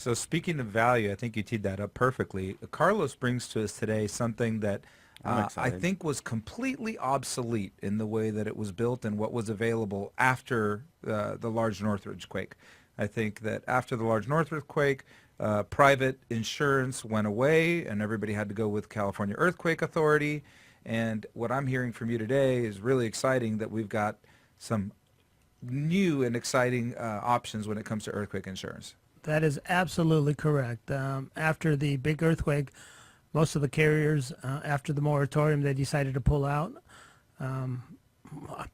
So speaking of value, I think you teed that up perfectly. Carlos brings to us today something that I'm I excited. think was completely obsolete in the way that it was built and what was available after the large Northridge quake. I think that after the large Northridge quake, private insurance went away and everybody had to go with California Earthquake Authority. And what I'm hearing from you today is really exciting that we've got some new and exciting options when it comes to earthquake insurance. That is absolutely correct. After the big earthquake, most of the carriers, after the moratorium, they decided to pull out. Um,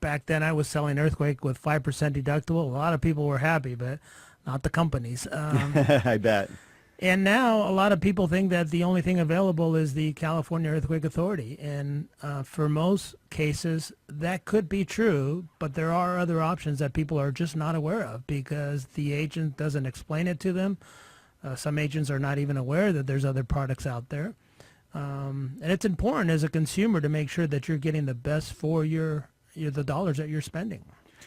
Back then, I was selling earthquake with 5% deductible. A lot of people were happy, but not the companies. I bet. And now a lot of people think that the only thing available is the California Earthquake Authority. And for most cases, that could be true, but there are other options that people are just not aware of because the agent doesn't explain it to them. Some agents are not even aware that there's other products out there. And it's important as a consumer to make sure that you're getting the best for the dollars that you're spending.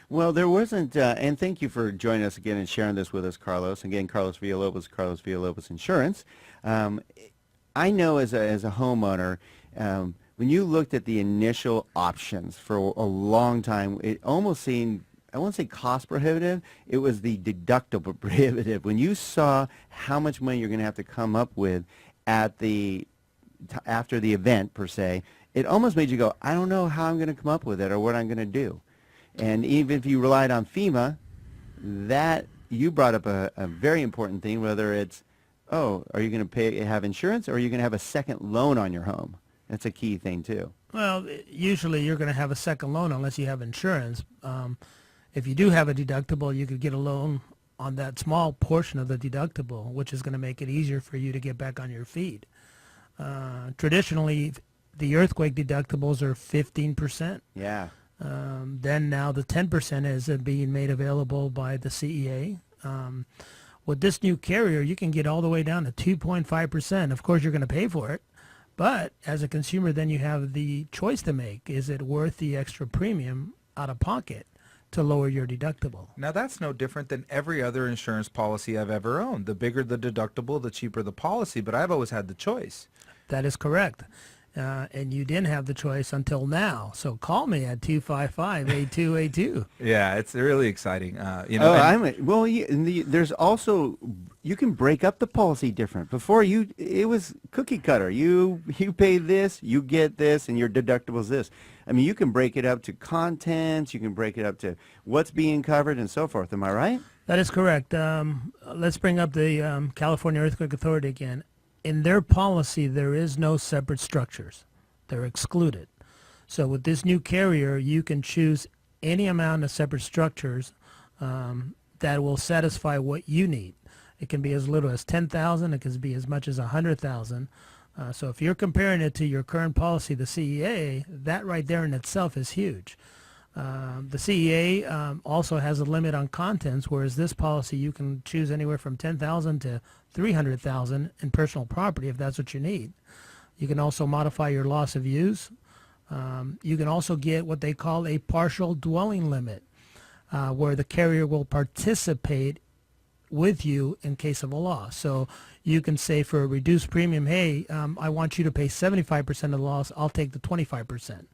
Well, there wasn't, and thank you for joining us again and sharing this with us, Carlos. Again, Carlos Villalobos Insurance. I know as a homeowner, when you looked at the initial options for a long time, it almost seemed, I won't say cost prohibitive, it was the deductible prohibitive. When you saw how much money you're going to have to come up with at after the event, per se, it almost made you go, I don't know how I'm going to come up with it or what I'm going to do. And even if you relied on FEMA, that you brought up a very important thing, whether it's, oh, are you going to have insurance or are you going to have a second loan on your home? That's a key thing too. Well, usually you're going to have a second loan unless you have insurance. If you do have a deductible, you could get a loan on that small portion of the deductible, which is going to make it easier for you to get back on your feet. Traditionally, the earthquake deductibles are 15%. Yeah. Then now the 10% is being made available by the CEA. With this new carrier, you can get all the way down to 2.5%. Of course, you're going to pay for it. But as a consumer, then you have the choice to make. Is it worth the extra premium out of pocket to lower your deductible? Now that's no different than every other insurance policy I've ever owned. The bigger the deductible, the cheaper the policy, but I've always had the choice. That is correct. And you didn't have the choice until now. So call me at 255-8282. Yeah, it's really exciting. There's also, you can break up the policy different. Before it was cookie cutter. You pay this, you get this, and your deductible is this. I mean, you can break it up to contents, you can break it up to what's being covered and so forth. Am I right? That is correct. Let's bring up the California Earthquake Authority again. In their policy, there is no separate structures. They're excluded. So with this new carrier, you can choose any amount of separate structures that will satisfy what you need. It can be as little as 10,000. It can be as much as 100,000. So if you're comparing it to your current policy, the CEA, that right there in itself is huge. The CEA also has a limit on contents, whereas this policy you can choose anywhere from 10,000 to 300,000 in personal property if that's what you need. You can also modify your loss of use. You can also get what they call a partial dwelling limit, where the carrier will participate with you in case of a loss. So you can say for a reduced premium, hey, I want you to pay 75% of the loss, I'll take the 25%.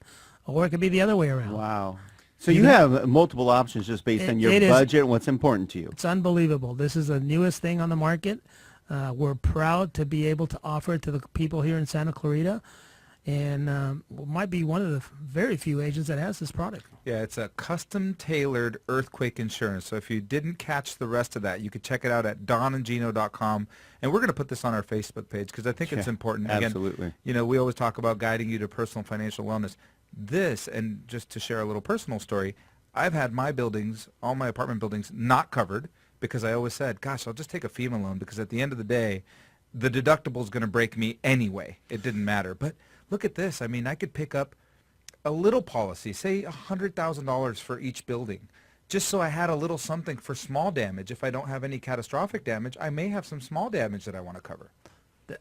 Or it could be the other way around. Wow. So you have multiple options just based on your budget and what's important to you. It's unbelievable. This is the newest thing on the market. We're proud to be able to offer it to the people here in Santa Clarita. And might be one of the very few agents that has this product. Yeah, it's a custom-tailored earthquake insurance. So if you didn't catch the rest of that, you could check it out at donandgino.com. And we're going to put this on our Facebook page because I think it's important. Again, absolutely. You know, we always talk about guiding you to personal financial wellness. This, and just to share a little personal story, I've had my buildings, all my apartment buildings, not covered because I always said, gosh, I'll just take a FEMA loan because at the end of the day, the deductible is going to break me anyway. It didn't matter. But look at this. I mean, I could pick up a little policy, say $100,000 for each building, just so I had a little something for small damage. If I don't have any catastrophic damage, I may have some small damage that I want to cover.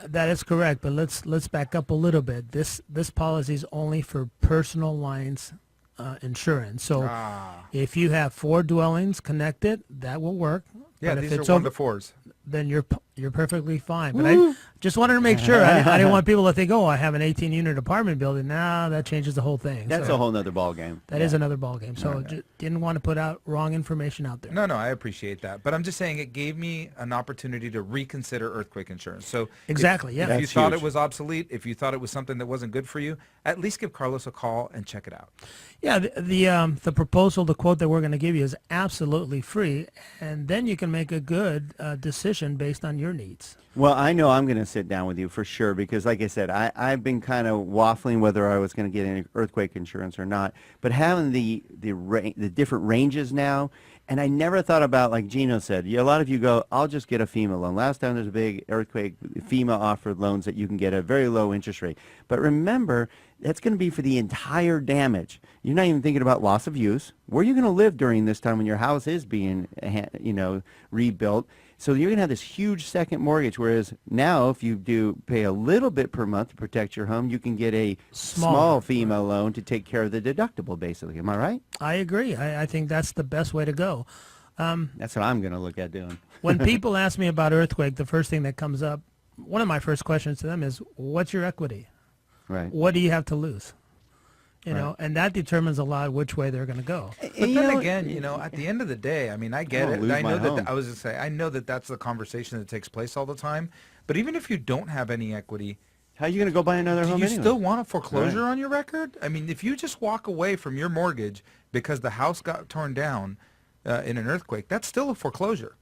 That is correct, but let's back up a little bit. This policy is only for personal lines insurance. So if you have 4 dwellings connected, that will work. Yeah, but these if it's are 1 to 4s. then you're perfectly fine. But I just wanted to make sure. I didn't want people to think, oh, I have an 18-unit apartment building. Nah, that changes the whole thing. That's a whole nother ball game. That is another ball game. So just didn't want to put out wrong information out there. No, I appreciate that. But I'm just saying it gave me an opportunity to reconsider earthquake insurance. So Exactly, if, yeah. if you That's thought huge. it was obsolete, if you thought it was something that wasn't good for you, at least give Carlos a call and check it out. Yeah, the proposal, the quote that we're going to give you is absolutely free, and then you can make a good decision based on your needs. Well, I know I'm going to sit down with you for sure because, like I said, I've been kind of waffling whether I was going to get any earthquake insurance or not. But having the different ranges now, and I never thought about, like Gino said, a lot of you go, I'll just get a FEMA loan. Last time there's a big earthquake, FEMA offered loans that you can get at a very low interest rate. But remember, that's going to be for the entire damage. You're not even thinking about loss of use. Where are you going to live during this time when your house is being, rebuilt? So you're going to have this huge second mortgage, whereas now if you do pay a little bit per month to protect your home, you can get a small FEMA loan to take care of the deductible, basically. Am I right? I agree. I think that's the best way to go. That's what I'm going to look at doing. When people ask me about earthquake, the first thing that comes up, one of my first questions to them is, what's your equity? Right. What do you have to lose? You know, and that determines a lot which way they're going to go. But then again, at the end of the day, I mean, I get it. lose I know my home. that I was going to say, I know that that's the conversation that takes place all the time. But even if you don't have any equity, How are you going to go buy another do home you anyway? still want a foreclosure Right. on your record? I mean, if you just walk away from your mortgage because the house got torn down in an earthquake, that's still a foreclosure.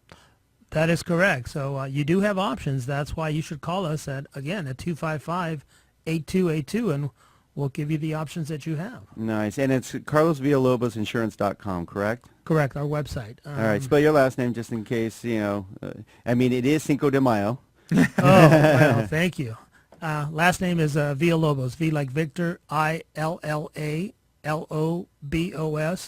That is correct. So you do have options. That's why you should call us at 255-8282, and we'll give you the options that you have. Nice. And it's carlosvillalobosinsurance.com, correct? Correct, our website. All right. Spell your last name just in case, it is Cinco de Mayo. Oh, well, thank you. Last name is Villalobos, V like Victor, ILLALOBOS,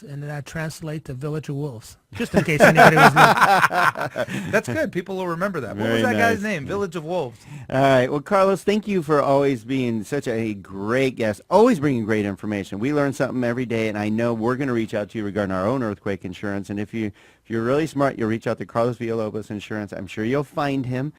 and that translates to Village of Wolves, just in case anybody was listening. That's good. People will remember that. What Very was that guy's nice. name? Village of Wolves. All right. Well, Carlos, thank you for always being such a great guest, always bringing great information. We learn something every day, and I know we're going to reach out to you regarding our own earthquake insurance. And if you're really smart, you'll reach out to Carlos Villalobos Insurance. I'm sure you'll find him.